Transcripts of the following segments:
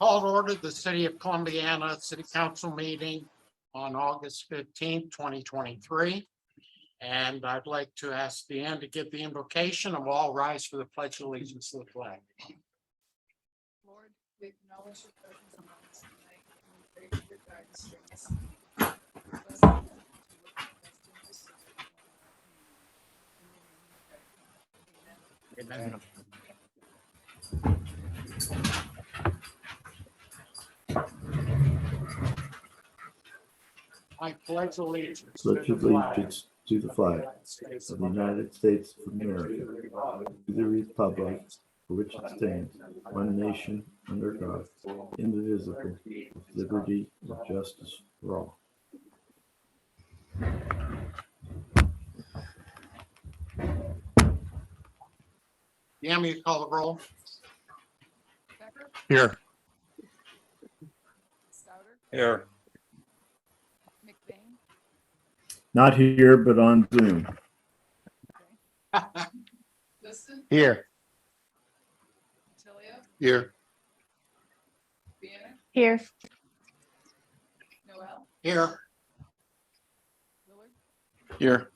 Call to order the City of Columbiana City Council meeting on August 15th, 2023. And I'd like to ask Deanne to give the invocation, and we'll all rise for the Pledge of Allegiance to the flag. Lord, we acknowledge your presence among us tonight, and we pray for your guidance during this meeting. Bless us to look at the best interests of everyone in our community. In your name we pray. Amen. I pledge allegiance Pledge allegiance to the flag of the United States of America, to the republic for which it stands, one nation under God, indivisible, with liberty and justice for all. Deanne, will you call the roll? Becker, Here. Stouter, Here. McBain, Not here, but on Zoom. Liston, Here. Tilia, Here. Banner, Here. Noel, Here. Willard, Here.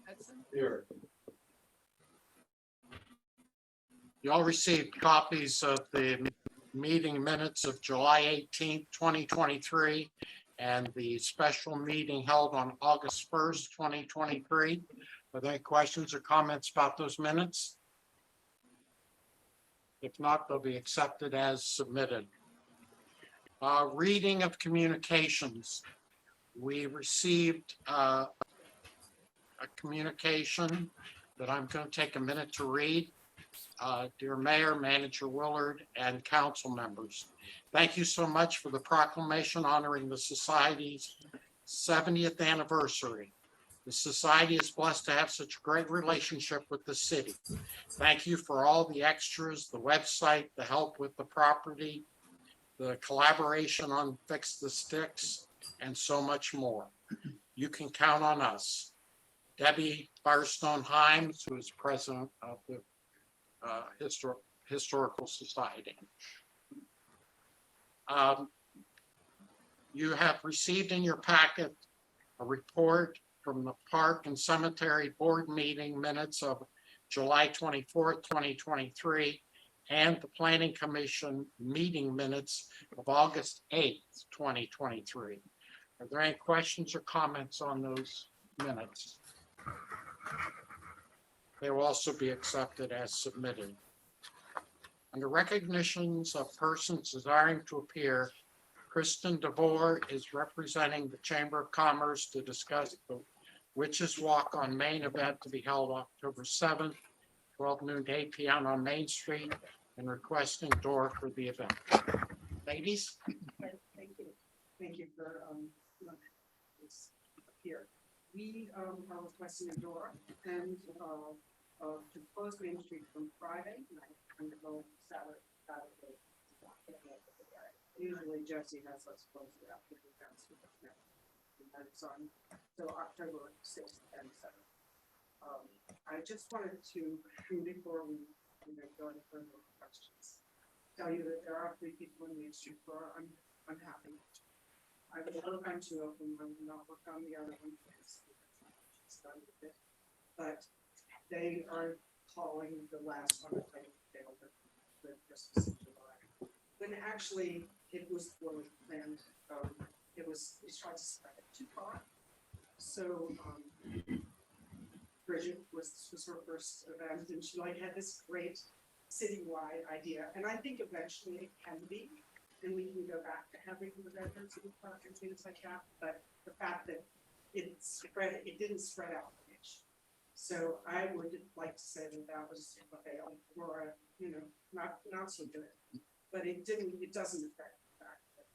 Hudson, Here. You all received copies of the meeting minutes of July 18th, 2023, and the special meeting held on August 1st, 2023. Are there any questions or comments about those minutes? If not, they'll be accepted as submitted. Reading of communications. We received a communication that I'm going to take a minute to read. Dear Mayor, Manager Willard, and council members, thank you so much for the proclamation honoring the Society's 70th anniversary. The Society is blessed to have such a great relationship with the city. Thank you for all the extras, the website, the help with the property, the collaboration on Fix the Sticks, and so much more. You can count on us. Debbie Firestone-Himes, who is president of the Historical Society. You have received in your packet a report from the Park and Cemetery Board meeting minutes of July 24th, 2023, and the Planning Commission meeting minutes of August 8th, 2023. Are there any questions or comments on those minutes? They will also be accepted as submitted. Under recognitions of persons desiring to appear, Kristen DeVore is representing the Chamber of Commerce to discuss the Witches Walk on Main event to be held October 7th, 12 noon to 8 p.m. on Main Street, and requesting door for the event. Ladies? Thank you. Thank you for this here. We are requesting a door and to close Main Street from Friday night until Saturday. Usually Jesse has us close it out. And it's on till October 6th and 7th. I just wanted to, before we go any further questions, tell you that there are 3 people in Main Street who are unhappy. I would love to open one, not work on the other one. But they are calling the last one that they failed the Christmas in July. When actually it was poorly planned. It was tried to spread it too far. So Bridget this was her first event, and she had this great citywide idea. And I think eventually it can be, and we can go back to having the events in the park and things like that. But the fact that it didn't spread out much. So I would like to say that was a fail, or not so good. But it doesn't affect the fact that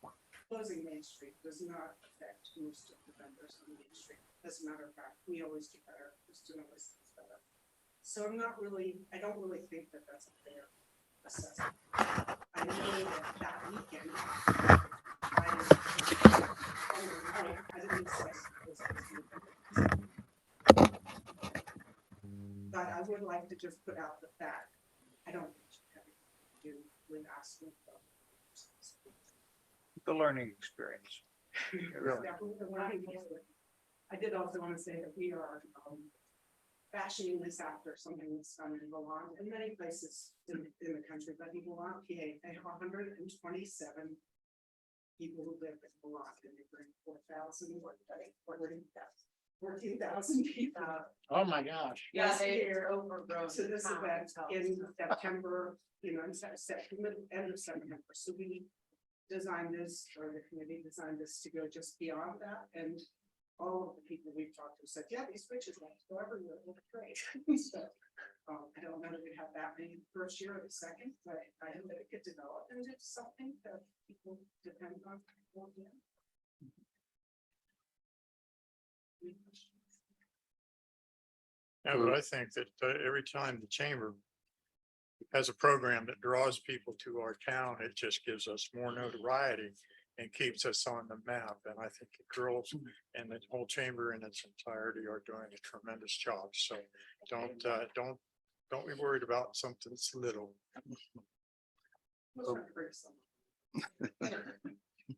closing Main Street does not affect most of the vendors on Main Street. As a matter of fact, we always do better. Kristen always does better. So I don't really think that that's a fair assessment. I know that weekend, I didn't assess this. But I would like to just put out the fact. I don't think it should have anything to do with asking. The learning experience. Really. Definitely the learning experience. I did also want to say that we are fashioning this after something that's done in Vermont and many places in the country, but in Vermont, PA, they have 127 people who live in Vermont, and they bring 14,000 people. Oh, my gosh. Yeah, This they year overgrown. to this town event itself. in September, in September, end of September. So we designed this, or the committee designed this to go just beyond that, and all of the people we've talked to said, yeah, these bridges like to go everywhere, it looks great. So, I don't know that we have that many the first year or the second, but I hope that it could develop into something that people depend on. Yeah, but I think that every time the chamber has a program that draws people to our town, it just gives us more notoriety and keeps us on the map. And I think the girls and the whole chamber in its entirety are doing a tremendous job. So don't be worried about something that's little. We'll try to bring some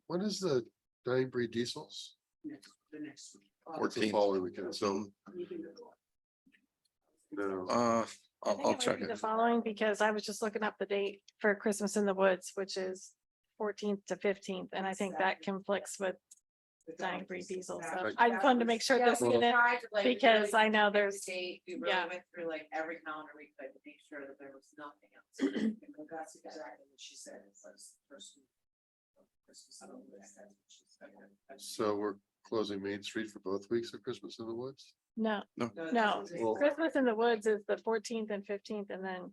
When is the Dying Breed diesels? the next week. What's the following weekend? So, You can go. no. I I'll think it check might be it. the following, because I was just looking up the date for Christmas in the Woods, which is 14th to 15th, and I think that conflicts with The Dying Breed diesel. So Right. I just wanted to make sure Yeah, this we didn't, tried to, like, because really I know pick the there's, date. We yeah. really went through like every calendar we could to make sure that there was nothing else. And that's exactly what she said. It was the first week of Christmas. I don't know, that's what she said. So we're closing Main Street for both weeks of Christmas in the Woods? no, No, no. Well- Christmas in the Woods is the 14th and 15th, and then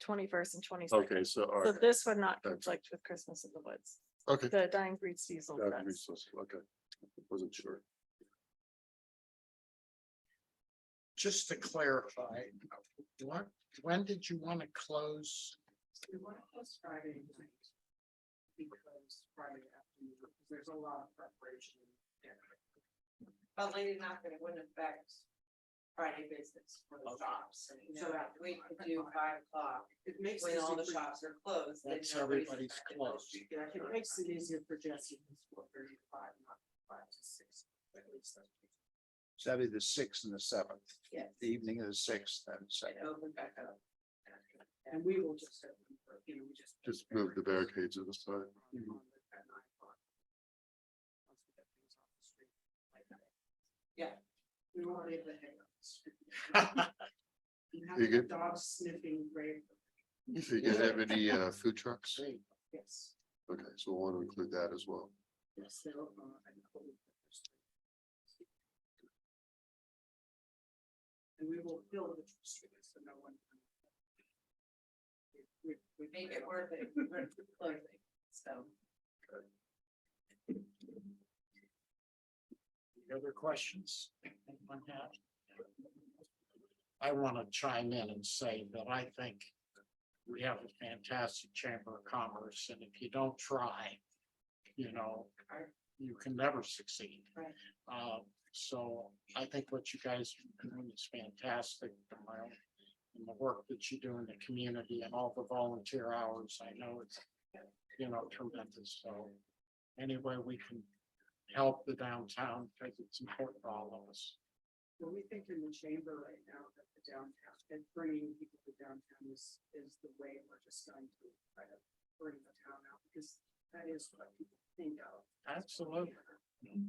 21st and 22nd. Okay, so, all So right. this would not Gotcha. conflict with Christmas in the Woods. Okay. The Dying Breed diesel That'd be does. so- Okay, wasn't sure. Just to clarify, when did you want to close? We want to close Friday night. Because Friday afternoon, because there's a lot of preparation. But lady not gonna wouldn't affect Friday business for the shops. You So know, that- we could do 5 o'clock It makes. when it all the easier for- shops are closed. then That's nobody's everybody's affected. closed. Yeah, it makes it easier for Jesse, who's 4:30 to 5, not 5 to 6. At least that's. So that'd be the 6th and the 7th, Yes. the evening of the 6th and And 7th. open back up. And we will just, open for, you know, we just. Just move the barricades to the side. At 9 o'clock. Once we get things off the street, like that. Yeah. We won't leave the hay on the street. You have You good? dogs sniffing grave. So you gonna have any food trucks? Yes, Okay, so we'll want to include that as well. yes, they're, I know. And we will fill the streets so no one. We Make it worth it, worth the closing, so. Any other questions? Anyone have? I want to chime in and say that I think we have a fantastic Chamber of Commerce, and if you don't try, you know, you can never succeed. Right. So I think what you guys are doing is fantastic. And the work that you do in the community and all the volunteer hours, I know it's, you know, tremendous. So any way we can help the downtown, because it's important for all of us. Well, we think in the chamber right now that the downtown, and bringing people to downtown is the way we're just going to try to bring the town out, because that is what people think of. Absolutely.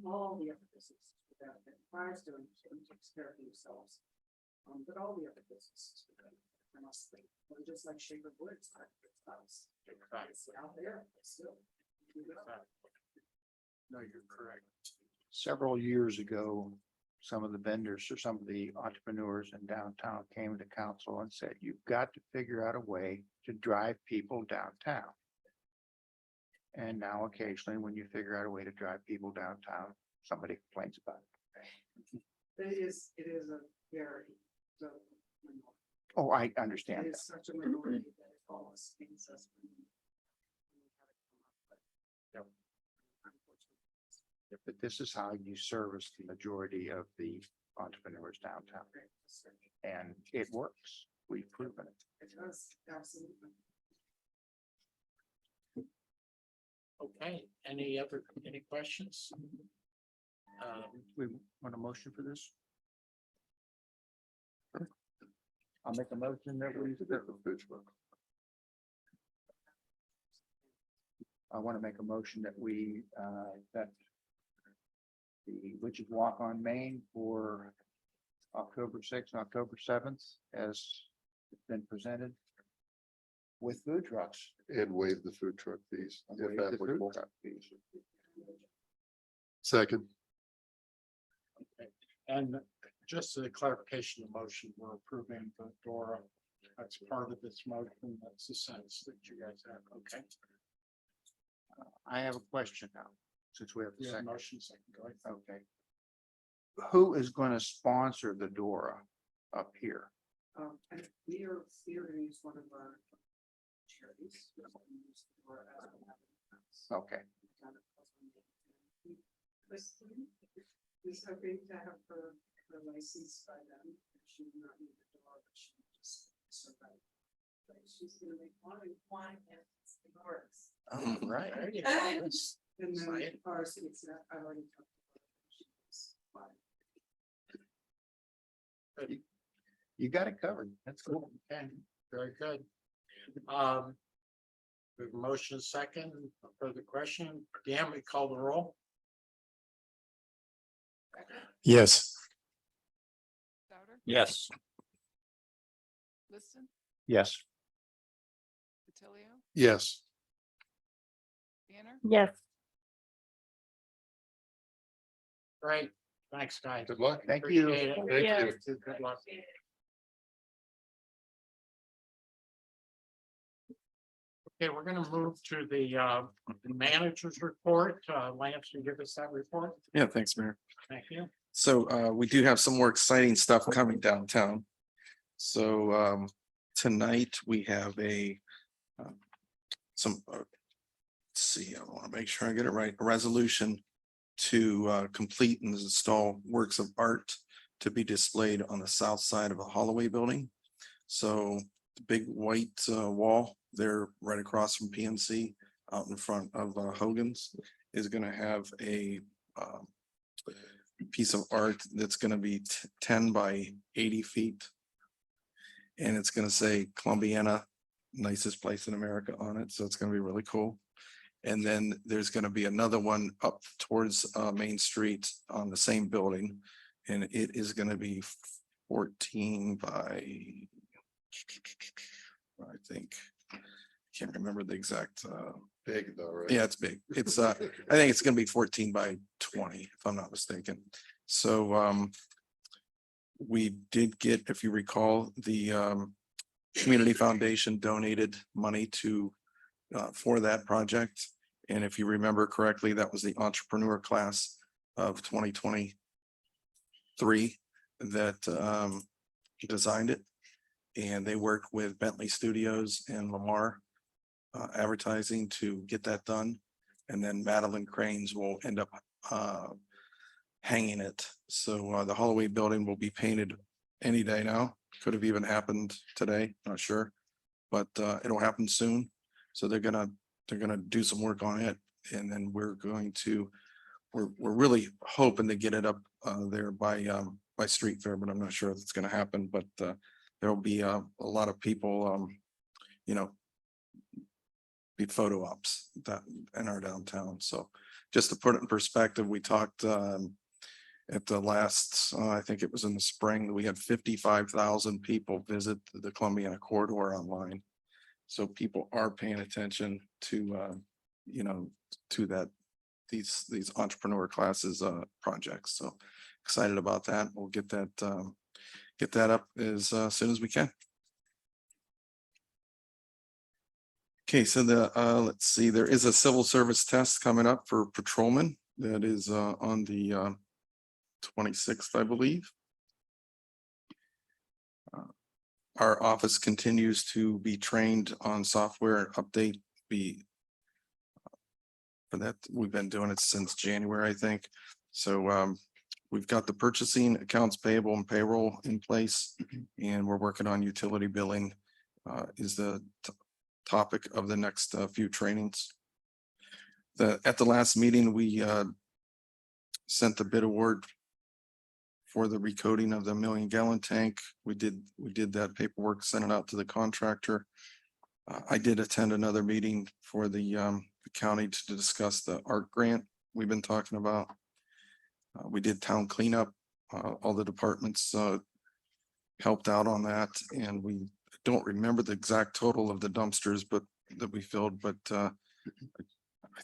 All the other businesses that Fire's doing takes care of themselves. But all the other businesses, I must think, we're just like Shaker Woods, it's out there, it's still. No, you're correct. Several years ago, some of the vendors or some of the entrepreneurs in downtown came to council and said, you've got to figure out a way to drive people downtown. And now occasionally, when you figure out a way to drive people downtown, somebody complains about it. It is a very, so. Oh, I It understand that. is such a minority that it always makes us. Yep. But this is how you service the majority of the entrepreneurs downtown. And it works. we've proven it. It does, absolutely. Okay, any questions? We want a motion for this? I'll make a motion that we, I want to make a motion that we, that the Witches Walk on Main for October 6th and October 7th as it's been presented with food trucks. And waive the food truck fees. and if waive the food applicable. truck fees. Second, And just a clarification of motion, we're approving the DORA. That's part of this motion. That's the sense that you guys have. Okay. I have a question now, since we have the You have a second. motion second. Go ahead. Okay. Who is going to sponsor the DORA up here? And we are gonna use one of our charities. We're gonna use the Dora as a weapon. Okay, He's hoping to have her license by then. She will not need the Dora, but she will just survive. But she's gonna make wine and it's the Doras. right. There you go. And then Excited. ours, it's that I already talked about. She's fine. You got it covered. That's cool. Okay, very good. We have a motion second, further question. Dan, we call the roll? Yes. Souter, Yes. Liston, Yes. DiTilio, yes, Banner, Yes. Great, thanks, guys. good luck. Thank you. Appreciate it. Thank you. Good luck. Okay, we're gonna move to the manager's report. Lance, can you give us that report? Yeah, thanks, Mayor. Thank you. So we do have some more exciting stuff coming downtown. So tonight we have let's see, I want to make sure I get it right, a resolution to complete and install works of art to be displayed on the south side of the Holloway building. So the big white wall there right across from PNC out in front of Hogan's is going to have a piece of art that's going to be 10 by 80 feet. And it's going to say Columbiana, nicest place in America on it. So it's going to be really cool. And then there's going to be another one up towards Main Street on the same building. And it is going to be 14 by, I think, can't remember the exact, Big though, right? yeah, it's big. It's, I think it's gonna be 14 by 20, if I'm not mistaken. So, we did get, if you recall, the, Community Foundation donated money to, for that project. And if you remember correctly, that was the entrepreneur class of 2023 that, designed it. And they worked with Bentley Studios and Lamar advertising to get that done. And then Madeline Cranes will end up hanging it. So the Holloway building will be painted any day now. Could have even happened today, not sure. But it'll happen soon. So they're gonna do some work on it. And then we're really hoping to get it up there by Street Fair, but I'm not sure if it's gonna happen. But there'll be a lot of people be photo ops that in our downtown. So just to put it in perspective, we talked at the last, I think it was in the spring, we had 55,000 people visit the Columbiana corridor online. So people are paying attention to to these entrepreneur classes projects. So excited about that. We'll get that up as soon as we can. Okay, so let's see, there is a civil service test coming up for patrolmen that is on the 26th, I believe. Our office continues to be trained on software and update. For that, we've been doing it since January, I think. So we've got the purchasing, accounts payable and payroll in place, and we're working on utility billing. Is the topic of the next few trainings. At the last meeting, we sent the bid award for the recoding of the 1 million-gallon tank. We did that paperwork, sent it out to the contractor. I did attend another meeting for the county to discuss the ARC grant we've been talking about. We did town cleanup. All the departments helped out on that, and we don't remember the exact total of the dumpsters, but that we filled, but I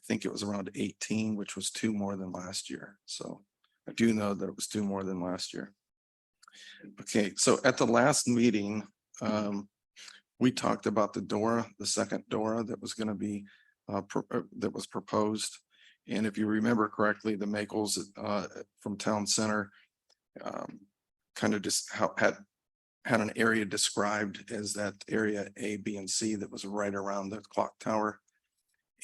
think it was around 18, which was 2 more than last year. So I do know that it was 2 more than last year. Okay, so at the last meeting, we talked about the DORA, the second DORA that was going to be that was proposed. And if you remember correctly, the Maples from Town Center kind of just had an area described as that area A, B, and C that was right around the clock tower.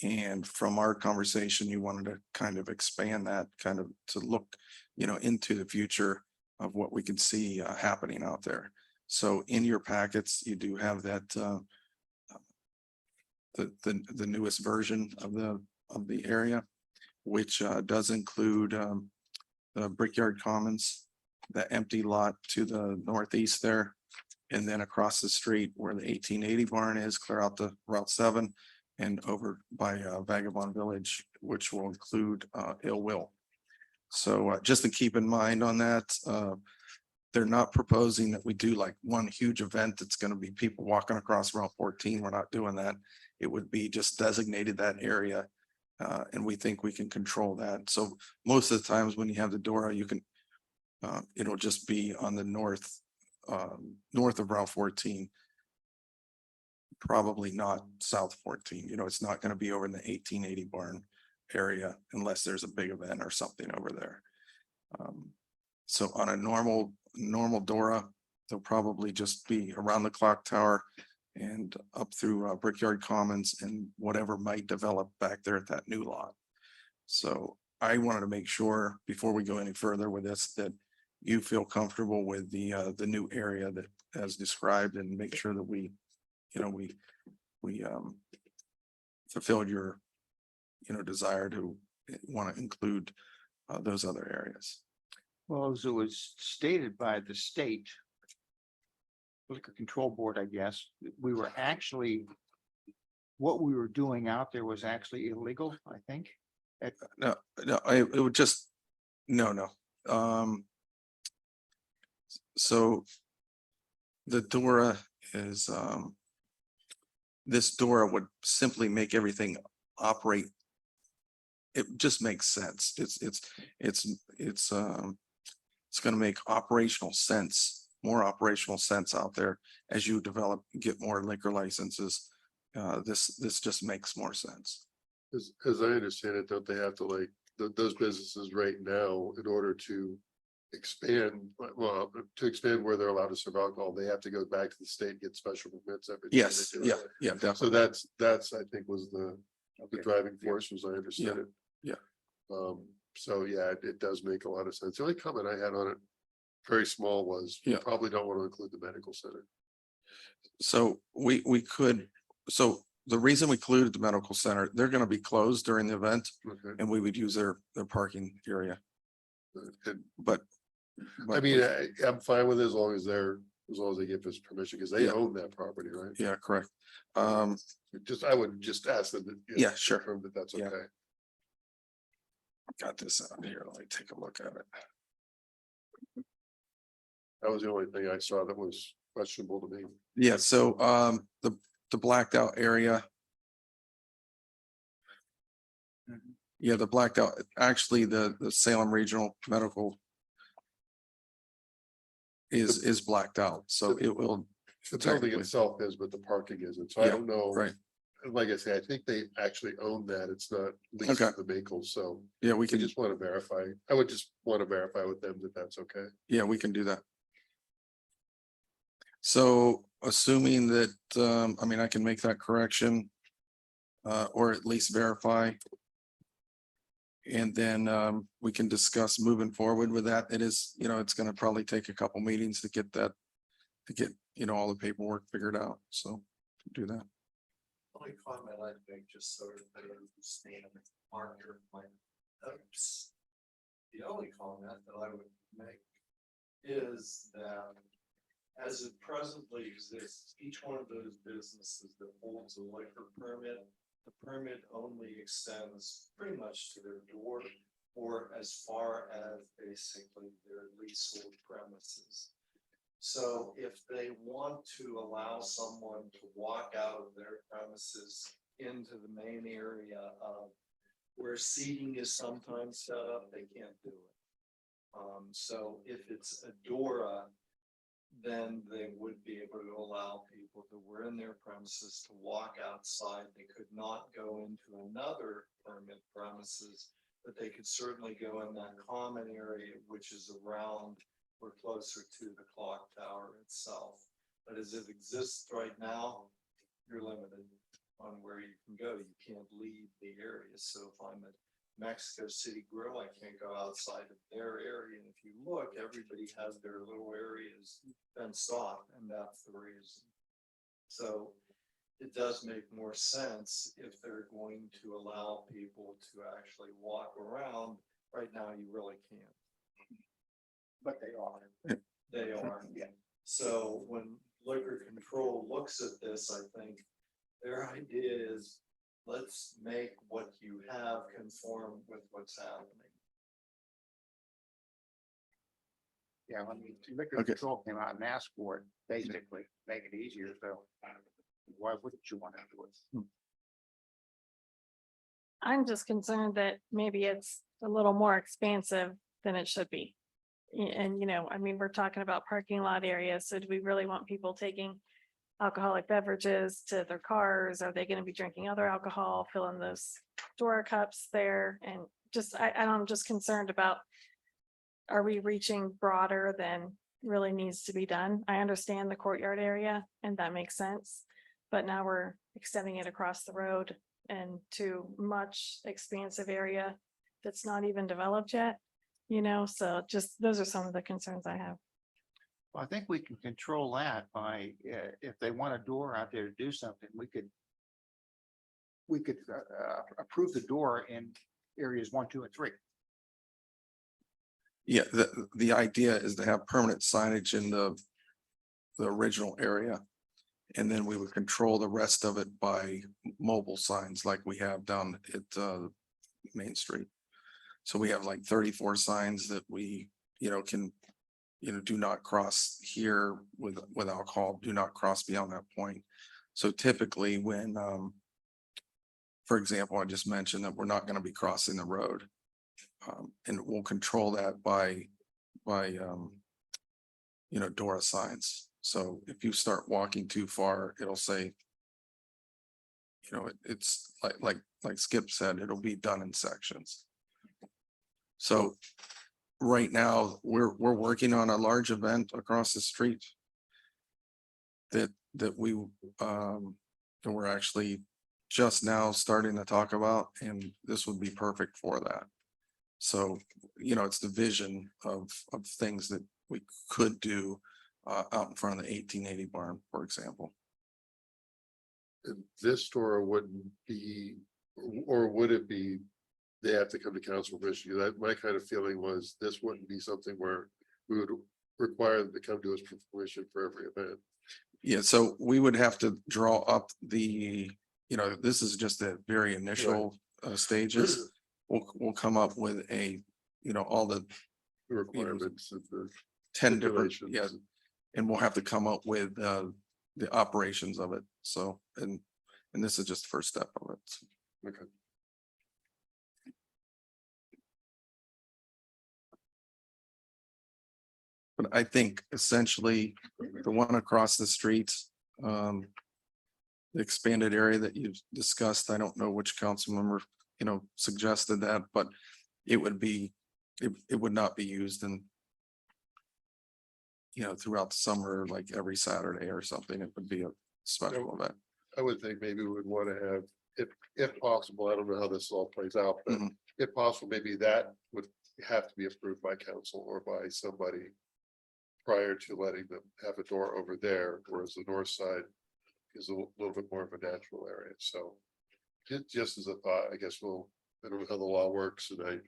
And from our conversation, you wanted to kind of expand that kind of to look, into the future of what we could see happening out there. So in your packets, you do have that the newest version of the area, which does include the Brickyard Commons, the empty lot to the northeast there, and then across the street where the 1880 barn is, clear out the Route 7, and over by Vagabond Village, which will include Ill Will. So just to keep in mind on that, they're not proposing that we do like one huge event that's going to be people walking across Route 14. We're not doing that. It would be just designated that area, and we think we can control that. So most of the times when you have the DORA, you can, it'll just be on the north of Route 14. Probably not South 14. It's not going to be over in the 1880 barn area unless there's a big event or something over there. So on a normal DORA, they'll probably just be around the clock tower and up through Brickyard Commons and whatever might develop back there at that new lot. So I wanted to make sure before we go any further with this that you feel comfortable with the new area that as described, and make sure that we fulfilled your desire to want to include those other areas. Well, as it was stated by the state liquor control board, I guess, we were actually, what we were doing out there was actually illegal, I think. No, it would just, no. So the DORA is, this DORA would simply make everything operate. It just makes sense. It's going to make operational sense, more operational sense out there as you get more liquor licenses. This just makes more sense. As I understand it, don't they have to those businesses right now, in order to expand, to expand where they're allowed to serve alcohol, they have to go back to the state and get special permits every time Yes, they do it. yeah, So definitely. that's I think was the driving force, as I understood it. Yeah. So yeah, it does make a lot of sense. The only comment I had on it, very small, was you Yeah. probably don't want to include the medical center. So we could, so the reason we included the medical center, they're going to be closed during the event, Okay. and we would use their parking area. And But I mean, I'm fine with it as long as they give us permission, because they Yeah. own that property, right? yeah, correct. I would just ask them that. Yeah, sure. confirm that that's Yeah. okay. Got this out here. Let me take a look at it. That was the only thing I saw that was questionable to me. Yeah, so the blacked out area. Yeah, the blacked out, actually, the Salem Regional Medical is blacked out, so it will. The building technically- itself is, but the parking isn't. So I Yeah, don't know. Right, Like I say, I think they actually own that. It's not leased Okay. to the Maples, so yeah, we we can, just want to verify. I would just want to verify with them that that's okay. yeah, we can do that. So assuming that, I mean, I can make that correction. Or at least verify. And then we can discuss moving forward with that. It is, it's gonna probably take a couple meetings to get that, to get, all the paperwork figured out, so do that. Only comment I'd make, just so everybody understand, marker my notes. The only comment that I would make is that as it presently exists, each one of those businesses that holds a liquor permit, the permit only extends pretty much to their door or as far as basically their leasehold premises. So if they want to allow someone to walk out of their premises into the main area of where seating is sometimes set up, they can't do it. So if it's a Dora, then they would be able to allow people that were in their premises to walk outside. They could not go into another permit premises, but they could certainly go in that common area, which is around or closer to the clock tower itself. But as it exists right now, you're limited on where you can go. You can't leave the area. So if I'm at Mexico City Grill, I can't go outside of their area. And if you look, everybody has their little areas fenced off, and that's the reason. So it does make more sense if they're going to allow people to actually walk around. Right now, you really can't. But they are. They are. Yeah. So when liquor control looks at this, I think their idea is, let's make what you have conform with what's happening. Yeah, I mean, liquor Okay. control came out and asked for it, basically, make it easier, so why wouldn't you want to do it? I'm just concerned that maybe it's a little more expansive than it should be. And, I mean, we're talking about parking lot areas, so do we really want people taking alcoholic beverages to their cars? Are they gonna be drinking other alcohol, filling those door cups there? And just, I'm just concerned about, are we reaching broader than really needs to be done? I understand the courtyard area, and that makes sense. But now we're extending it across the road and to much expansive area that's not even developed yet. So just, those are some of the concerns I have. Well, I think we can control that by, if they want a door out there to do something, we could approve the door in areas 1, 2, and 3. Yeah, the idea is to have permanent signage in the original area. And then we would control the rest of it by mobile signs like we have down at Main Street. So we have like 34 signs that we, can, do not cross here with alcohol, do not cross beyond that point. So typically when, for example, I just mentioned that we're not going to be crossing the road. And we'll control that by Dora signs. So if you start walking too far, it'll say, it's like Skip said, it'll be done in sections. So right now, we're working on a large event across the street that we're actually just now starting to talk about, and this would be perfect for that. So, it's the vision of things that we could do out in front of the 1880 barn, for example. And this store wouldn't be, or would it be, they have to come to council permission? That my kind of feeling was this wouldn't be something where we would require them to come to us for permission for every event. Yeah, so we would have to draw up the, this is just the very initial stages. We'll come up with a, all the The requirements of the 10 different, stipulations. yeah. And we'll have to come up with the operations of it. So, and this is just the first step of it. Okay. But I think essentially the one across the street, the expanded area that you've discussed, I don't know which council member, suggested that, but it would be, it would not be used in, throughout the summer, like every Saturday or something. It would be a special event. I would think maybe we would want to have, if possible, I don't know how this all plays out, but Mhm. if possible, maybe that would have to be approved by council or by somebody prior to letting them have a door over there, whereas the north side is a little bit more of a natural area, so. Just as a thought, I guess I don't know how the law works, and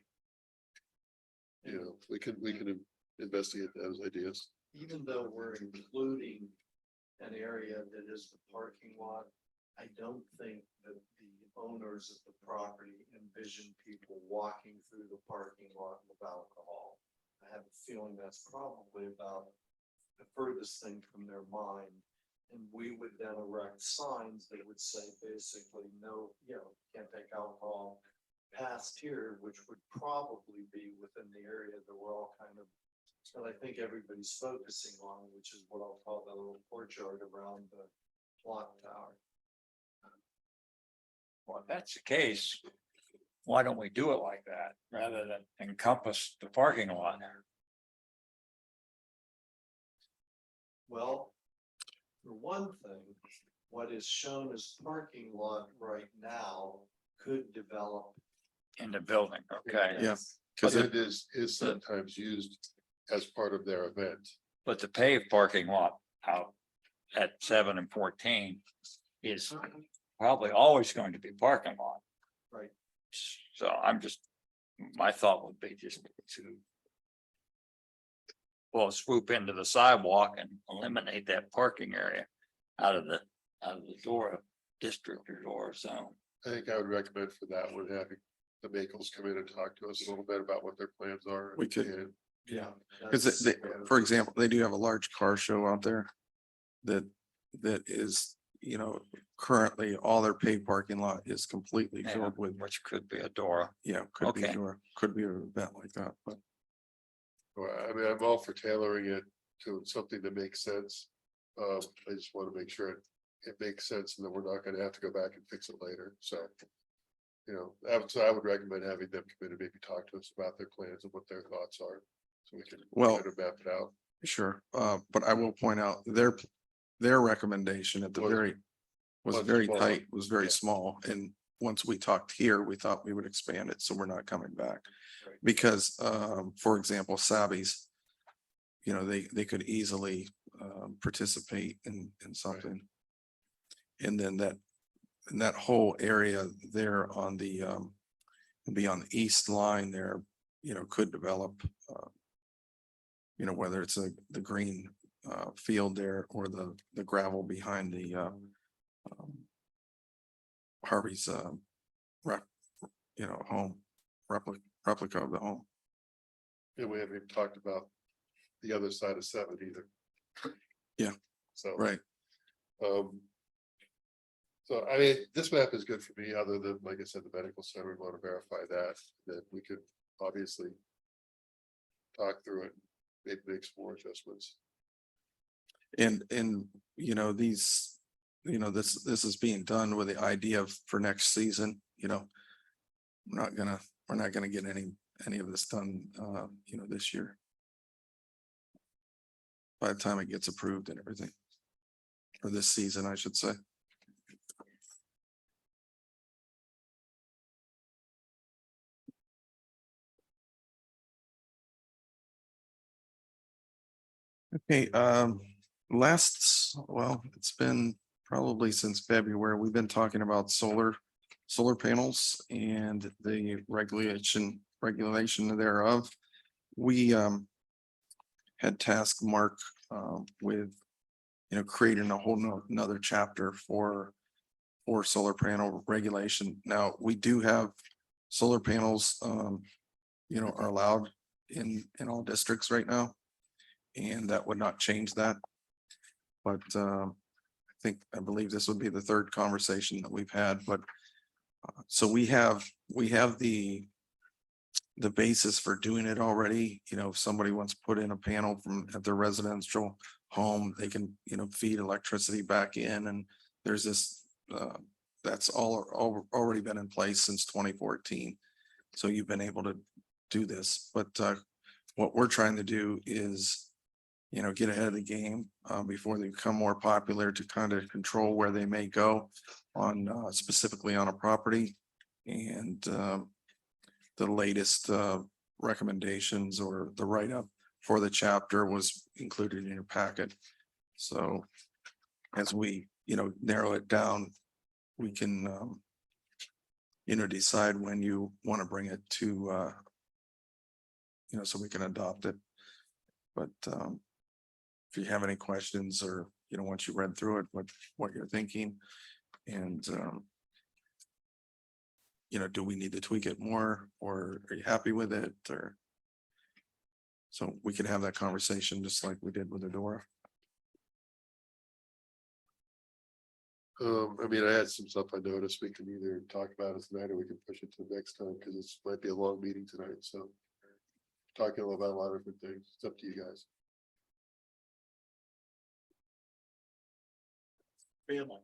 we can investigate those ideas. Even though we're including an area that is the parking lot, I don't think that the owners of the property envision people walking through the parking lot with alcohol. I have a feeling that's probably about the furthest thing from their mind. And we would then erect signs that would say basically, no, can't take alcohol past here, which would probably be within the area that we're all kind of, that I think everybody's focusing on, which is what I'll call the little courtyard around the clock tower. Well, if that's the case, why don't we do it like that rather than encompass the parking lot? Well, for one thing, what is shown as parking lot right now could develop. In the building, okay? Yeah. But Cause it is sometimes used as part of their event. But the paved parking lot out at 7 and 14 is probably always going to be parking lot. Right. So my thought would be just to swoop into the sidewalk and eliminate that parking area out of the Dora district or Dora zone. I think I would recommend for that one, having the Maples come in and talk to us a little bit about what their plans are. We could. And Yeah. Because for example, they do have a large car show out there. That is, currently all their paved parking lot is completely Yeah, filled with, which could be a Dora. could be, Okay. or could be an event like that, but. well, I mean, I'm all for tailoring it to something that makes sense. I just want to make sure it makes sense and that we're not gonna have to go back and fix it later, so. I would recommend having them come in and maybe talk to us about their plans and what their thoughts are. So we can Well- kind of map it out. Sure, but I will point out their recommendation at the Was was very small. tight, was very Yeah. small, and once we talked here, we thought we would expand it, so we're not coming back. Right. Because, for example, Sabby's, they could easily participate in something. And then that whole area there on the be on the east line there, could develop. Whether it's the green field there or the gravel behind the Harvey's home, replica of the home. And we haven't even talked about the other side of 7 either. Yeah. So. Right. So I mean, this map is good for me, other than, like I said, the medical center, we want to verify that we could obviously. Talk through it, maybe make some more adjustments. And these, this is being done with the idea of for next season, we're not gonna get any of this done, this year. By the time it gets approved and everything. Or this season, I should say. Okay, it's been probably since February, we've been talking about solar panels and the regulation thereof. We had tasked Mark with, creating a whole another chapter for solar panel regulation. Now, we do have solar panels, are allowed in all districts right now. And that would not change that. But I believe this would be the third conversation that we've had, but so we have the basis for doing it already. If somebody wants to put in a panel at their residential home, they can, feed electricity back in, and there's this that's already been in place since 2014. So you've been able to do this, but what we're trying to do is get ahead of the game before they become more popular, to kind of control where they may go on specifically on a property. And the latest recommendations or the write-up for the chapter was included in your packet. So as we, narrow it down, we can, decide when you want to bring it to, so we can adopt it. But if you have any questions or, once you read through it, what you're thinking and, do we need to tweak it more or are you happy with it or? So we can have that conversation just like we did with Adora. I had some stuff I noticed. We can either talk about it tonight or we can push it to the next time because this might be a long meeting tonight, so. Talking about a lot of different things. It's up to you guys. Feeling.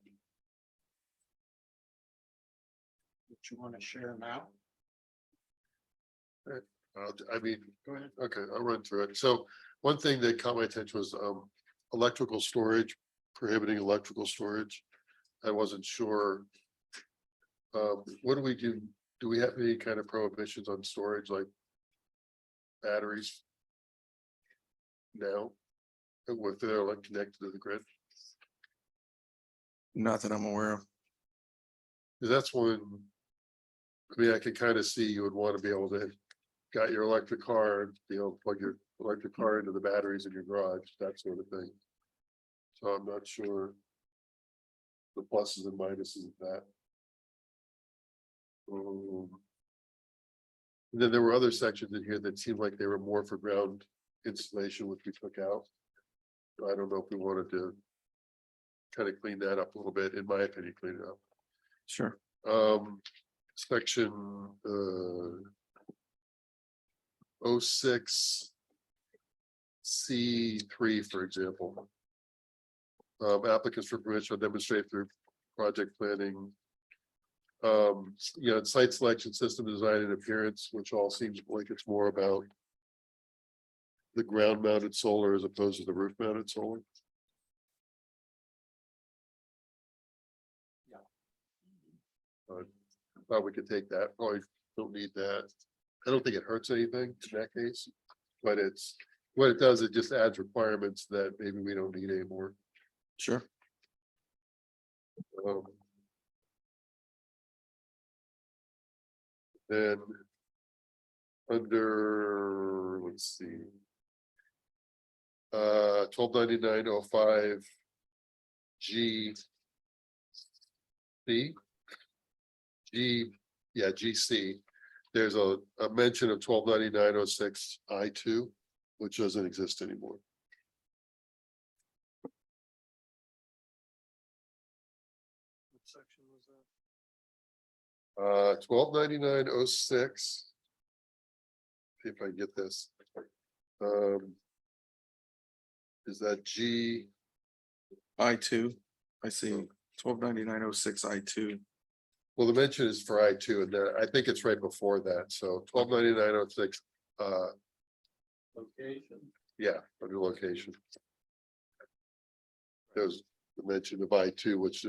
What you want to share now? Go ahead. Okay, I'll run through it. So one thing that caught my attention was electrical storage, prohibiting electrical storage. I wasn't sure. What do we do? Do we have any kind of prohibitions on storage like batteries? Now, if they're like connected to the grid? Not that I'm aware of. 'Cause that's one. I can kind of see you would want to be able to got your electric car, plug your electric car into the batteries in your garage, that sort of thing. So I'm not sure. The pluses and minuses of that. And then there were other sections in here that seemed like they were more for ground installation, which we took out. So I don't know if we wanted to kind of clean that up a little bit, in my opinion, clean it up. Sure. Section 06 C3, for example. Applicants for permission shall demonstrate through project planning. Site selection, system design and appearance, which all seems like it's more about the ground mounted solar as opposed to the roof mounted solar. Thought we could take that, probably don't need that. I don't think it hurts anything in that case, but what it does, it just adds requirements that maybe we don't need anymore. Sure. Then under, let's see. 1299.05 G. GC. There's a mention of 1299.06 I2, which doesn't exist anymore. What section was that? 1299.06. See if I can get this. Is that G? I2, I see 129906 I2. Well, the mention is for I2, and there, I think it's right before that, so 1299.06. Location. Yeah, under location. There's the mention of I2, which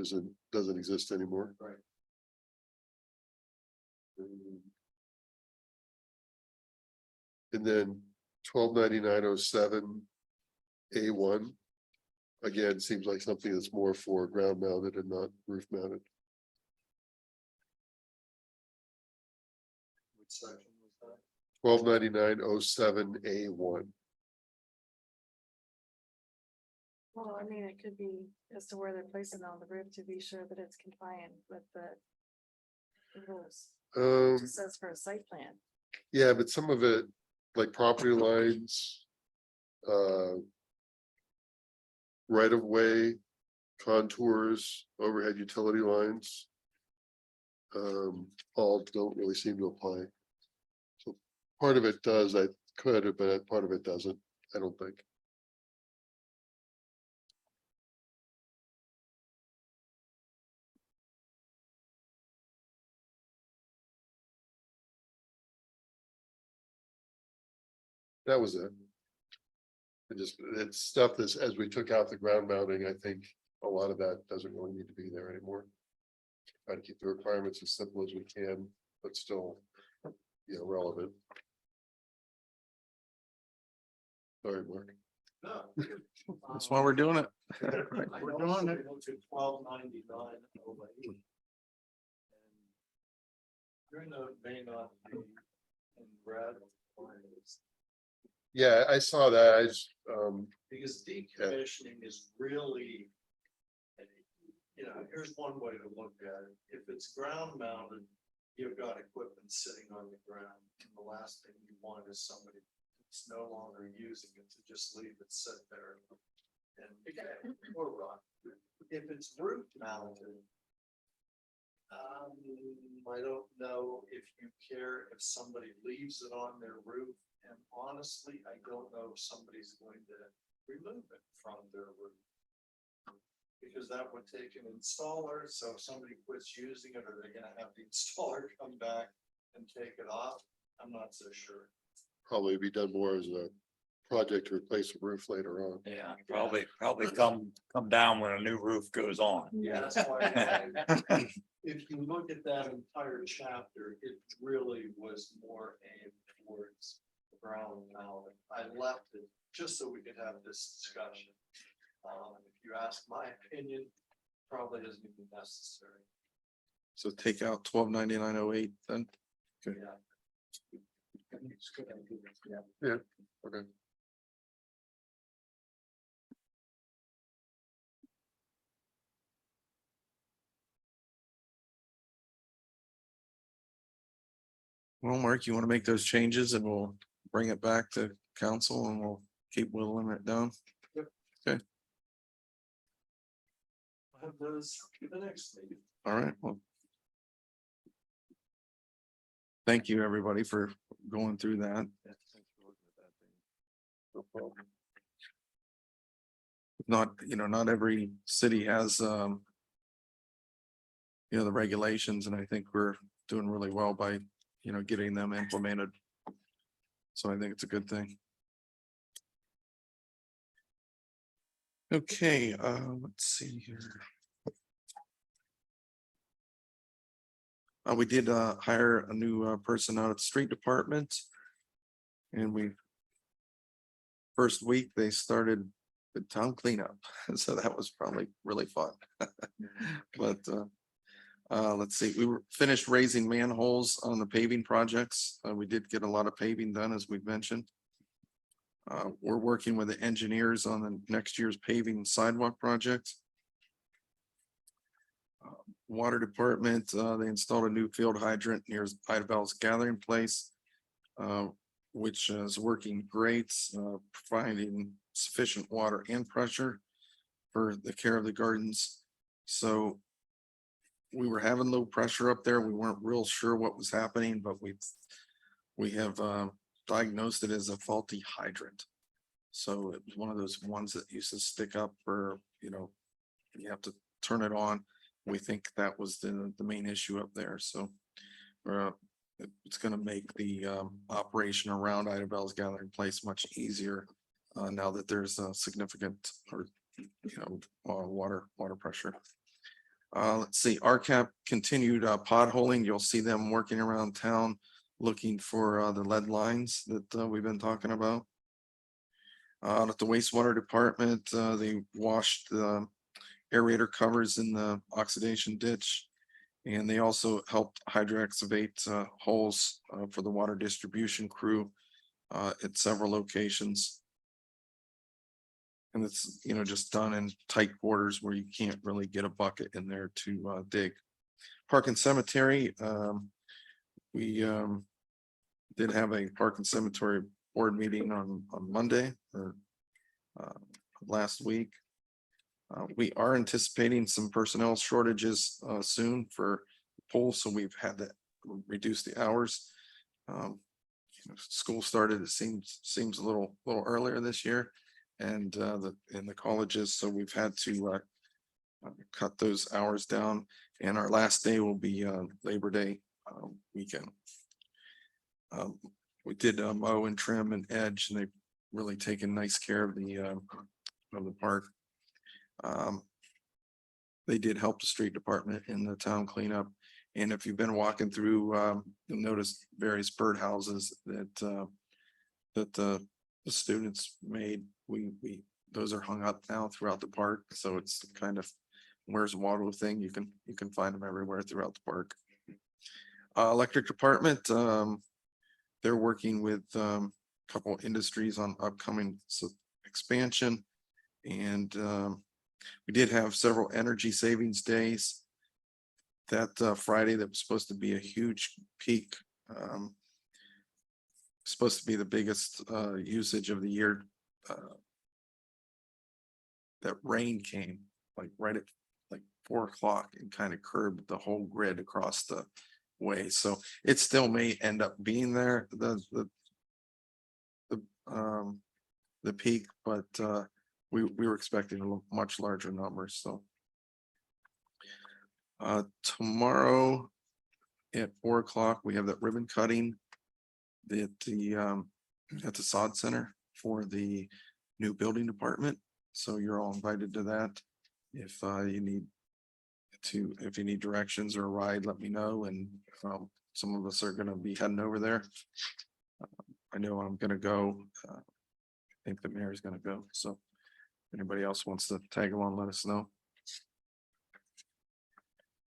doesn't exist anymore. Right. And then 1299.07 A1. Again, seems like something that's more for ground mounted and not roof mounted. Which section was that? 1299.07 A1. Well, I mean, it could be as to where they're placing it on the roof to be sure that it's compliant with the rules. It just says for a site plan. Yeah, but some of it, like property lines. Right of way, contours, overhead utility lines. All don't really seem to apply. So part of it does, I could, but part of it doesn't, I don't think. That was it. It's stuff that's, as we took out the ground mounting, I think a lot of that doesn't really need to be there anymore. Try to keep the requirements as simple as we can, but still relevant. Sorry, Mark. That's why we're doing it. We're doing it. 1299 over 8. Your note may not be in red or is, Yeah, I saw that. because decommissioning is really. Here's one way to look at it. If it's ground mounted, you've got equipment sitting on the ground. And the last thing you want is somebody that's no longer using it to just leave it sit there. And or rot. If it's roof mounted. I don't know if you care if somebody leaves it on their roof, and honestly, I don't know if somebody's going to remove it from their roof. Because that would take an installer, so if somebody quits using it, are they gonna have the installer come back and take it off? I'm not so sure. Probably be done more as a project to replace a roof later on. Yeah, probably come down when a new roof goes on. Yeah, that's why if you look at that entire chapter, it really was more aimed towards the ground mounting. I left it just so we could have this discussion. If you ask my opinion, probably isn't even necessary. So take out 129908 then. Okay. Yeah. Okay. Well, Mark, you want to make those changes and we'll bring it back to council and we'll keep whittling it down. I'll have those for the next meeting. All right, well. Thank you, everybody, for going through that. Not, not every city has, the regulations, and I think we're doing really well by, getting them implemented. So I think it's a good thing. Okay, let's see here. We did hire a new person out at the street department. And first week they started the town cleanup. So that was probably really fun. But let's see, we finished raising manholes on the paving projects. We did get a lot of paving done, as we've mentioned. We're working with the engineers on the next year's paving sidewalk project. Water department, they installed a new field hydrant near Ida Bell's gathering place, which is working great, providing sufficient water and pressure for the care of the gardens. So we were having low pressure up there. We weren't real sure what was happening, but we have diagnosed it as a faulty hydrant. So it was one of those ones that used to stick up for, you have to turn it on. We think that was the main issue up there. So it's going to make the operation around Ida Bell's gathering place much easier now that there's a significant water pressure. Let's see, RCAP continued potholing. You'll see them working around town looking for the lead lines that we've been talking about. At the wastewater department, they washed the aerator covers in the oxidation ditch. And they also helped hydro excavate holes for the water distribution crew at several locations. And it's, just done in tight quarters where you can't really get a bucket in there to dig. Park and cemetery, we did have a park and cemetery board meeting on Monday or last week. We are anticipating some personnel shortages soon for polls, so we've had to reduce the hours. School started, it seems a little earlier this year, and in the colleges, so we've had to cut those hours down. And our last day will be Labor Day weekend. We did mow and trim and edge, and they've really taken nice care of the park. They did help the street department in the town cleanup, And if you've been walking through, you'll notice various birdhouses that the students made. Those are hung up now throughout the park. So it's kind of Where's Waldo thing. You can find them everywhere throughout the park. Electric department, they're working with a couple industries on upcoming expansion. And we did have several energy savings days. That Friday, that was supposed to be a huge peak. Supposed to be the biggest usage of the year. That rain came like right at like 4 o'clock and kind of curbed the whole grid across the way. So it still may end up being there, the peak, but we were expecting a much larger number. So tomorrow at 4 o'clock, we have that ribbon cutting at the sod center for the new building department. So you're all invited to that. If you need directions or a ride, let me know. And some of us are going to be heading over there. I know I'm going to go. I think the mayor's going to go. So if anybody else wants to tag along, let us know.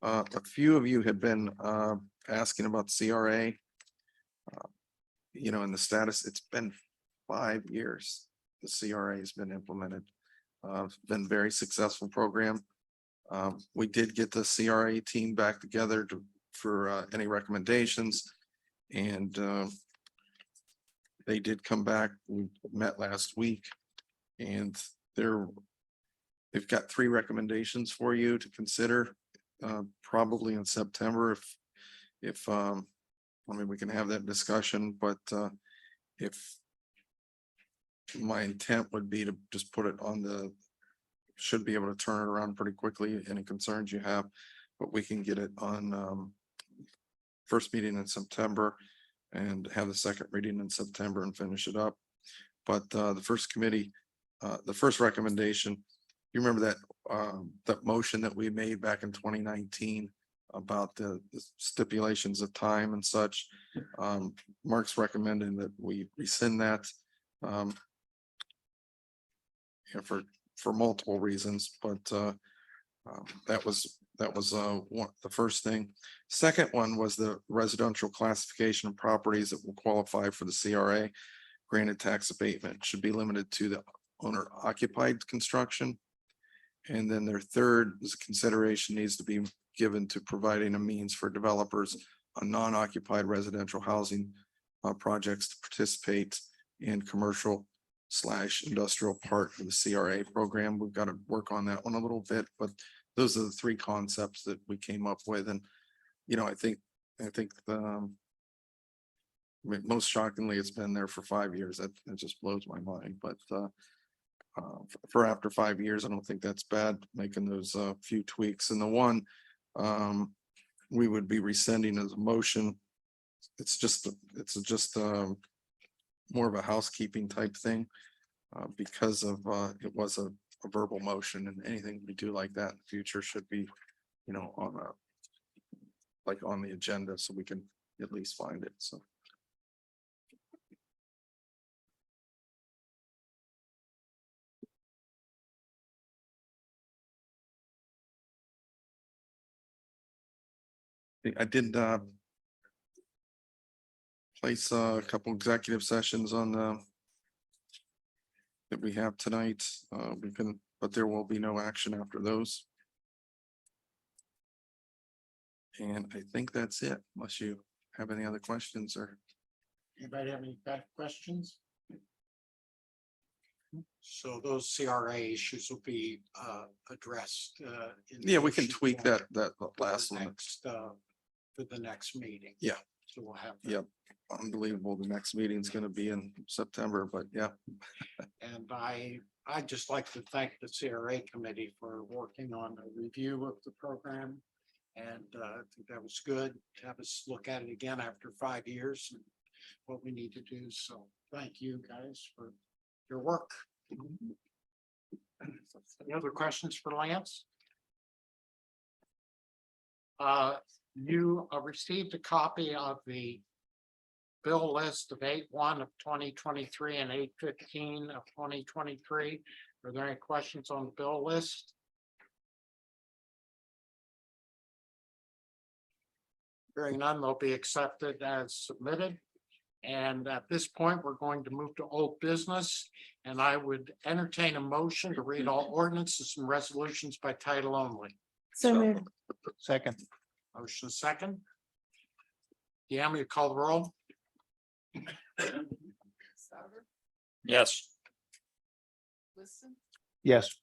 A few of you have been asking about CRA. And the status, it's been 5 years. The CRA has been implemented. Been very successful program. We did get the CRA team back together for any recommendations, and they did come back. We met last week, and they've got 3 recommendations for you to consider, probably in September. If we can have that discussion, but if my intent would be to just put it on should be able to turn it around pretty quickly, any concerns you have, but we can get it on first meeting in September and have the second reading in September and finish it up. But the first committee, the first recommendation, you remember that motion that we made back in 2019 about the stipulations of time and such. Mark's recommending that we rescind that for multiple reasons, but that was the first thing. Second one was the residential classification of properties that will qualify for the CRA granted tax abatement should be limited to the owner occupied construction. And then their third is consideration needs to be given to providing a means for developers on non-occupied residential housing projects to participate in commercial/industrial part of the CRA program. We've got to work on that one a little bit, but those are the 3 concepts that we came up with. And, I think most shockingly, it's been there for 5 years. That just blows my mind. But for after 5 years, I don't think that's bad, making those few tweaks. And the one we would be rescinding as a motion, it's just more of a housekeeping type thing because of it was a verbal motion, and anything we do like that in the future should be, on the agenda so we can at least find it. So. I did place a couple executive sessions on that we have tonight. But there will be no action after those. And I think that's it, unless you have any other questions or. Anybody have any questions? So those CRA issues will be addressed. Yeah, we can tweak that last one. For the next meeting. Yeah. So we'll have. Yep. Unbelievable. The next meeting is going to be in September, but yeah. And I'd just like to thank the CRA committee for working on a review of the program. And I think that was good to have us look at it again after 5 years and what we need to do. So thank you guys for your work. Any other questions for Lance? You received a copy of the bill list of 8/1 of 2023 and 8/15 of 2023. Are there any questions on the bill list? Hearing none, they'll be accepted as submitted. And at this point, we're going to move to old business. And I would entertain a motion to read all ordinances and resolutions by title only. So moved. Second. Motion second. Deanne, you call the roll? Souter, Yes. Liston, Yes.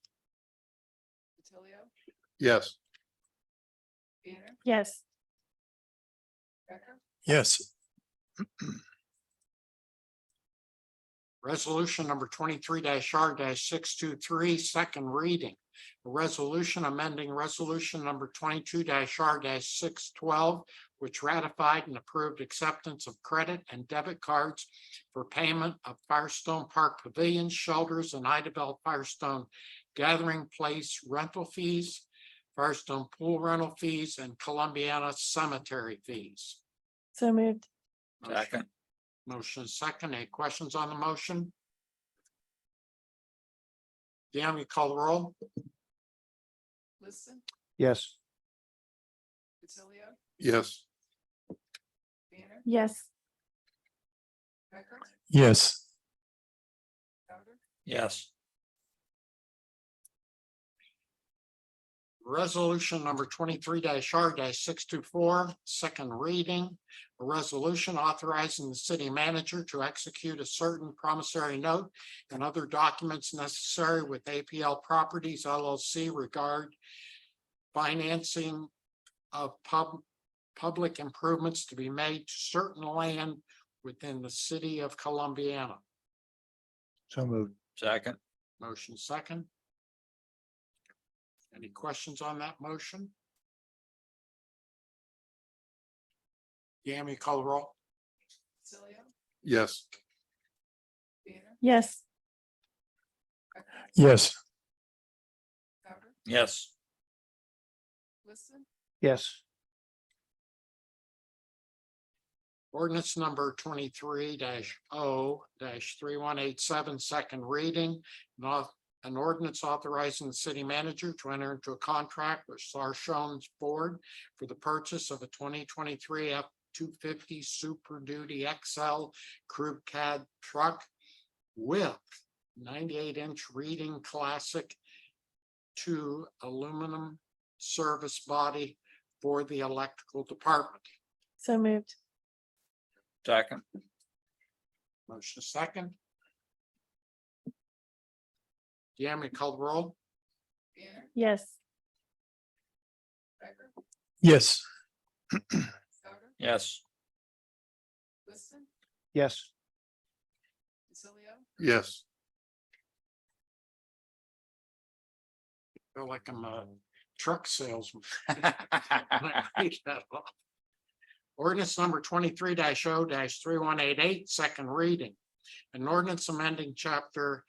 DiTilio, Yes. Banner, Yes. Becker, Yes. Resolution number 23-R-623, second reading. A resolution amending resolution number 22-R-612, which ratified and approved acceptance of credit and debit cards for payment of Firestone Park Pavilion shelters and Idabel Firestone Gathering Place rental fees, Firestone Pool rental fees, and Columbiana cemetery fees. So moved. Second. Motion is second. Any questions on the motion? Deanne, you call the roll? Liston, Yes. DiTilio, Yes. Banner, Yes. Becker, Yes. Souter, Yes. Resolution number 23-R-624, second reading. A resolution authorizing the city manager to execute a certain promissory note and other documents necessary with APL Properties LLC regard financing of public improvements to be made to certain land within the city of Columbiana. So moved. Second. Motion second. Any questions on that motion? Yami, call the roll? DiTilio, Yes. Banner, Yes. Becker, Yes. Souter, Yes. Liston, Yes. Ordinance number 23-O-3187, second reading. An ordinance authorizing the city manager to enter into a contract with Sarshones Ford for the purchase of a 2023 F-250 Super Duty XL Crew Cab truck with 98-inch reading classic 2 aluminum service body for the electrical department. So moved. Second. Motion second. Deanne, call the roll? Banner, Yes. Becker, Yes. Souter, Yes. Liston, Yes. DiTilio, Yes. Feel like I'm a truck salesman. Ordinance number 23-O-3188, second reading. An ordinance amending chapter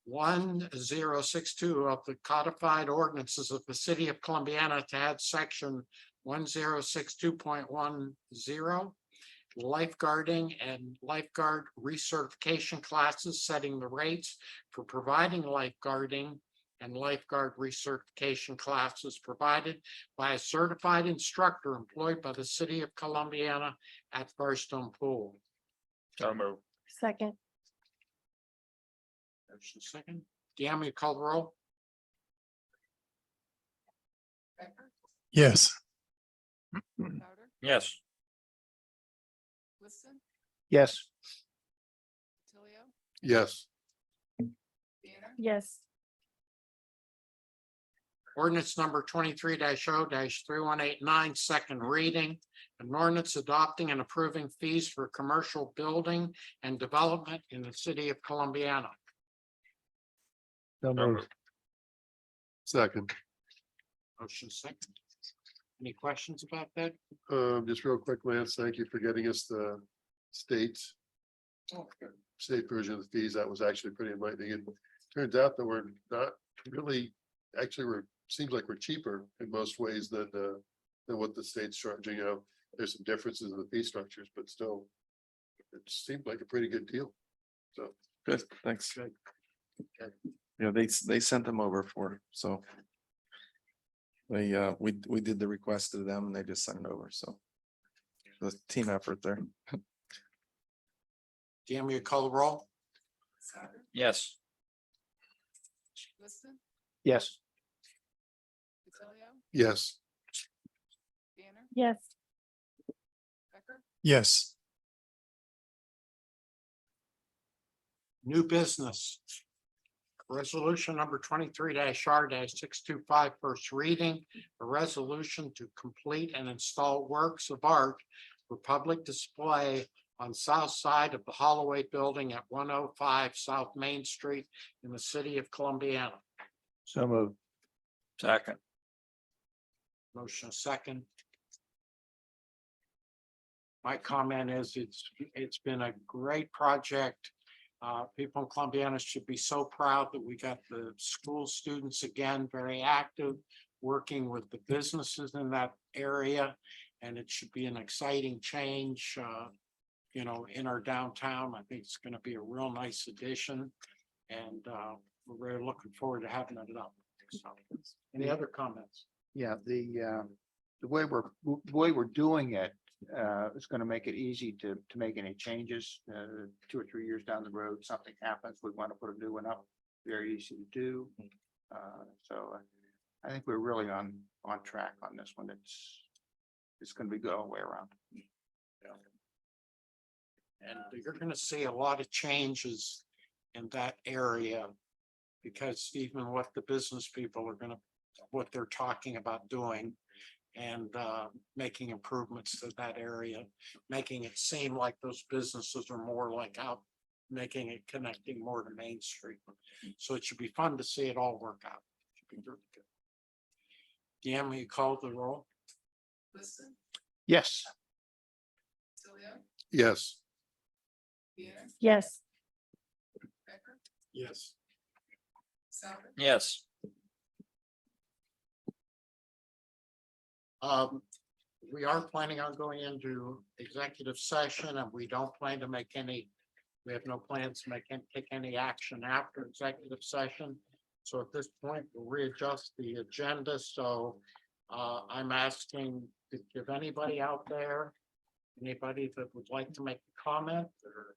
1062 of the codified ordinances of the city of Columbiana to add section 1062.10 lifeguarding and lifeguard recertification classes, setting the rates for providing lifeguarding and lifeguard recertification classes provided by a certified instructor employed by the city of Columbiana at Firestone Pool. So move. Second. Motion second. Deanne, you call the roll? Becker, Yes. Souter, Yes. Liston, Yes. DiTilio, Yes. Banner, Yes. Ordinance number 23-O-3189, second reading. An ordinance adopting and approving fees for commercial building and development in the city of Columbiana. So moved. Second. Motion second. Any questions about that? Just real quick, Lance, thank you for getting us the state version of the fees. That was actually pretty enlightening. It turns out that we're not really, actually, seems like we're cheaper in most ways than than what the state's charging. There's some differences in the fee structures, but still, it seemed like a pretty good deal. So, Good, thanks. Good. Yeah, they sent them over for, so. We did the request to them and they just sent it over, so. The team effort there. Deanne, will you call the roll? Souter, Yes. Liston, Yes. DiTilio, yes, Banner, Yes. Becker, Yes. New business. Resolution number 23-R-625, first reading, a resolution to complete and install works of art for public display on south side of the Holloway Building at 105 South Main Street in the city of Columbiana. So moved. Second. Motion is second. My comment is it's been a great project. People in Columbiana should be so proud that we got the school students again, very active, working with the businesses in that area. And it should be an exciting change, in our downtown. I think it's going to be a real nice addition. And we're really looking forward to having it up. So, any other comments? Yeah, the way we're doing it, is gonna make it easy to make any changes, 2 or 3 years down the road, something happens, we want to put a new one up, very easy to do. So I think we're really on track on this one. It's gonna be good all the way around. And you're gonna see a lot of changes in that area. Because even what the business people are what they're talking about doing. And making improvements to that area, making it seem like those businesses are more like out, making it connecting more to Main Street. So it should be fun to see it all work out. Should be really good. Deanne, will you call the roll? Liston, Yes. DiTilio, yes, Banner, Yes. Becker, Yes. Souter, Yes. We are planning on going into executive session and we don't plan to make any, we have no plans to take any action after executive session. So at this point, we'll readjust the agenda. So I'm asking if anybody out there, anybody that would like to make a comment or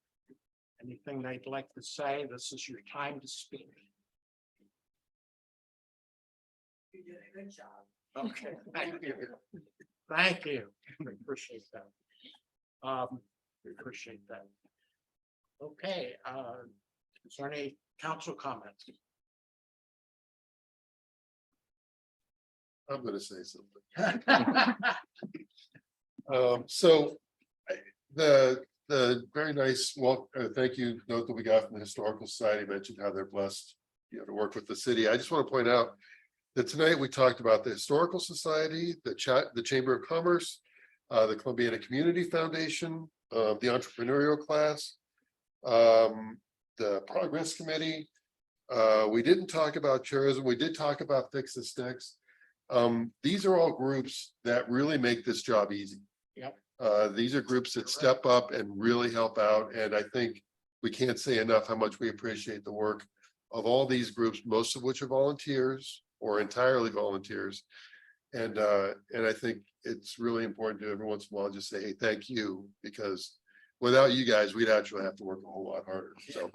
anything they'd like to say, this is your time to speak. You did a good job. Okay, thank you. Thank you. We appreciate that. We appreciate that. Okay, is there any council comments? I'm gonna say something. So the very nice, thank you note that we got from the Historical Society mentioned how they're blessed, to work with the city. I just want to point out that tonight we talked about the Historical Society, the Chamber of Commerce, the Columbiana Community Foundation, the entrepreneurial class, the Progress Committee. We didn't talk about tourism. We did talk about Fix the Sticks. These are all groups that really make this job easy. Yep. These are groups that step up and really help out. And I think we can't say enough how much we appreciate the work of all these groups, most of which are volunteers or entirely volunteers. And I think it's really important to every once in a while just say, hey, thank you, because without you guys, we'd actually have to work a whole lot harder. So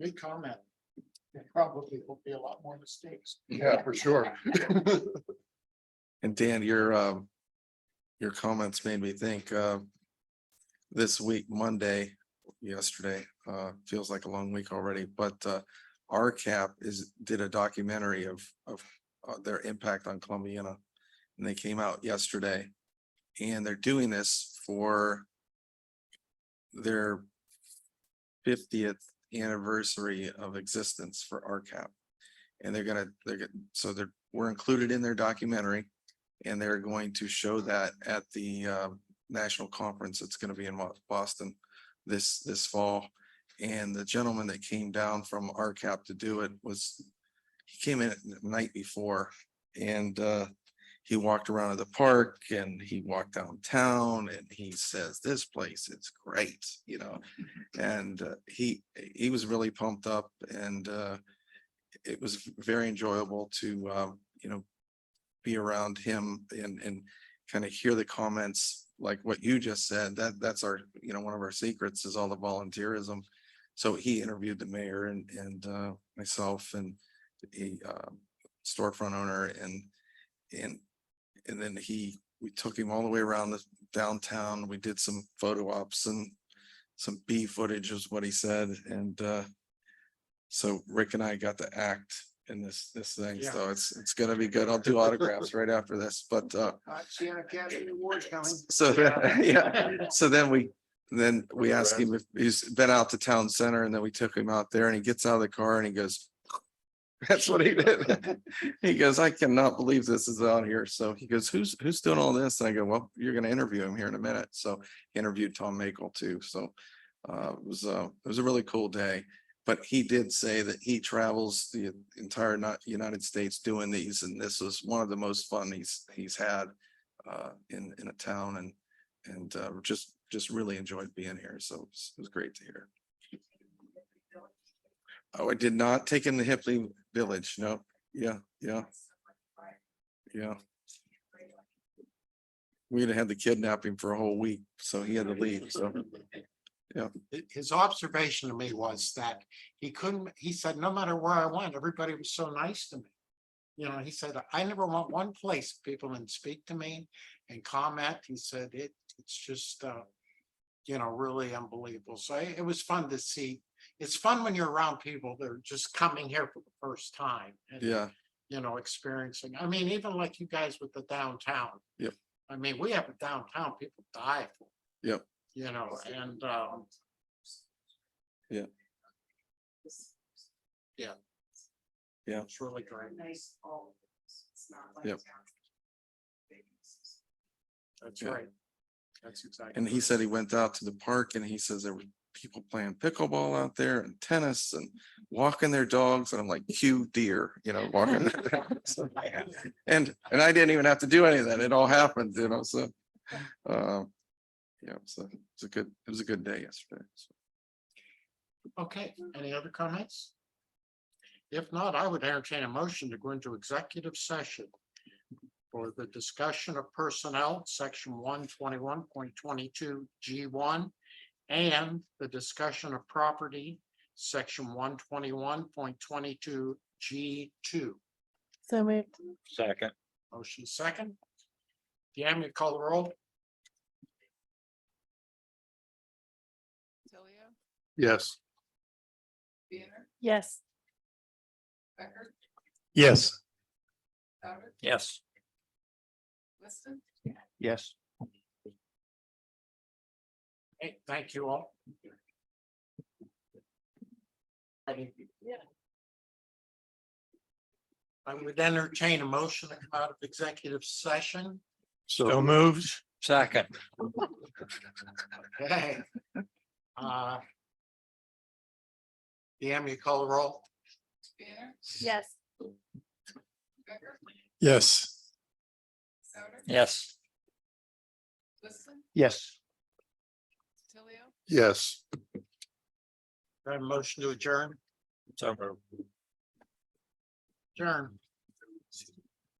Good comment. There probably will be a lot more mistakes. yeah, for sure. And Dan, your comments made me think, this week, Monday, yesterday, feels like a long week already, but RCAP did a documentary of their impact on Columbiana. And they came out yesterday and they're doing this for their 50th anniversary of existence for RCAP. And we're included in their documentary and they're going to show that at the national conference. It's going to be in Boston this fall. And the gentleman that came down from RCAP to do it he came in the night before and he walked around the park and he walked downtown and he says, this place is great, you know. And he was really pumped up and it was very enjoyable to, you know, be around him and kind of hear the comments like what you just said. That's our, you know, one of our secrets is all the volunteerism. So he interviewed the mayor and myself and the storefront owner and then we took him all the way around the downtown. We did some photo ops and some B footage is what he said. And so Rick and I got to act in this thing. Yeah. So it's gonna be good. I'll do autographs right after this, but See an Academy Award coming. so yeah, so then we asked him if he's been out to town center and then we took him out there and he gets out of the car and he goes, that's what he did. He goes, I cannot believe this is out here. So he goes, who's doing all this? And I go, well, you're going to interview him here in a minute. So he interviewed Tom Makel too. So it was a really cool day. But he did say that he travels the entire United States doing these, and this was one of the most fun he's had in a town, and just really enjoyed being here. So it was great to hear. Oh, I did not take in the Hipley Village. No. Yeah. We'd have had to kidnap him for a whole week, so he had to leave. So His observation to me was that he said, no matter where I went, everybody was so nice to me. You know, he said, I never went one place people didn't speak to me and comment. He said, it's just, you know, really unbelievable. So it was fun to see. It's fun when you're around people that are just coming here for the first time. And, yeah. you know, experiencing, I mean, even like you guys with the downtown. Yep. I mean, we have a downtown people die for. Yep. You know, and Yeah. Yeah. it's really great. Nice, all of this. It's not like. Yep. That's Yeah. right. That's exactly. And he said he went out to the park and he says there were people playing pickleball out there and tennis and walking their dogs. And I'm like, cue deer, you know, walking. and I didn't even have to do any of that. It all happened, you know, so yeah, so it was a good day yesterday. So. Okay, any other comments? If not, I would entertain a motion to go into executive session for the discussion of personnel, section 121.22 G1, and the discussion of property, section 121.22 G2. So moved. Second. Motion second. Deanne, you call the roll? Tilio, Yes. Banner, Yes. Becker, Yes. Souter, Yes. Liston, Yes. Hey, thank you all. I would entertain a motion to come out of executive session. So moved. Second. Okay. Deanne, you call the roll? Banner, Yes. Becker, Yes. Souter, Yes. Liston, Yes. Tilio, Yes. Do I have a motion to adjourn? So moved. Adjourn.